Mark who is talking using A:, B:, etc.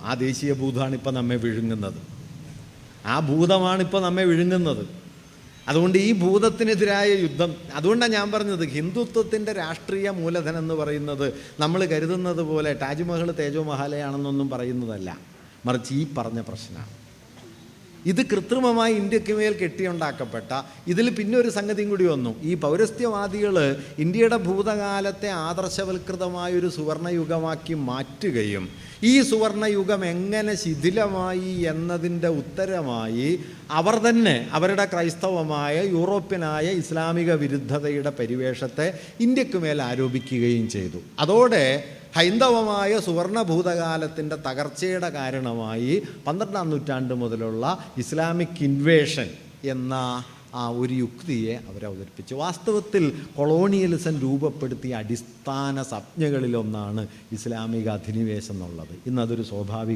A: ആ ദേശീയ ഭൂതമാണിപ്പോൾ നമ്മെ വിഴുങ്ങുന്നത്. ആ ഭൂതമാണിപ്പോൾ നമ്മെ വിഴുങ്ങുന്നത്. അതുകൊണ്ട് ഈ ഭൂതത്തിനെതിരായ യുദ്ധം, അതുകൊണ്ടാണ് ഞാൻ പറഞ്ഞത് ഹിന്ദുത്വത്തിൻ്റെ രാഷ്ട്രീയ മൂലധനം എന്ന് പറയുന്നത് നമ്മൾ കരുതുന്നത് പോലെ താജ്മഹൽ തേജോ മഹാലയാണെന്നൊന്നും പറയുന്നതല്ല, മറിച്ച് ഈ പറഞ്ഞ പ്രശ്നമാണ്. ഇത് കൃത്രിമമായി ഇന്ത്യക്ക് മേൽ കെട്ടിയുണ്ടാക്കപ്പെട്ട, ഇതിൽ പിന്നെ ഒരു സംഗതിയും കൂടി വന്നു. ഈ പൗരസ്ത്യവാദികൾ ഇന്ത്യയുടെ ഭൂതകാലത്തെ ആദർശവൽകൃതമായൊരു സുവർണയുഗമാക്കി മാറ്റുകയും ഈ സുവർണയുഗം എങ്ങനെ ശിഥിലമായി എന്നതിൻ്റെ ഉത്തരമായി അവർ തന്നെ അവരുടെ ക്രൈസ്തവമായ യൂറോപ്യനായ ഇസ്ലാമിക വിരുദ്ധതയുടെ പരിവേഷത്തെ ഇന്ത്യക്ക് മേൽ ആരോപിക്കുകയും ചെയ്തു. അതോടെ ഹൈന്ദവമായ സുവർണ ഭൂതകാലത്തിൻ്റെ തകർച്ചയുടെ കാരണമായി 12-ാം നൂറ്റാണ്ട് മുതലുള്ള ഇസ്ലാമിക് ഇൻവേഷൻ എന്ന ആ ഒരു യുക്തിയെ അവരവതരിപ്പിച്ചു. വാസ്തവത്തിൽ കൊളോണിയലിസം രൂപപ്പെടുത്തിയ അടിസ്ഥാന സംജ്ഞകളിലൊന്നാണ് ഇസ്ലാമിക അധിനിവേശം എന്നുള്ളത്. ഇന്നതൊരു സ്വാഭാവിക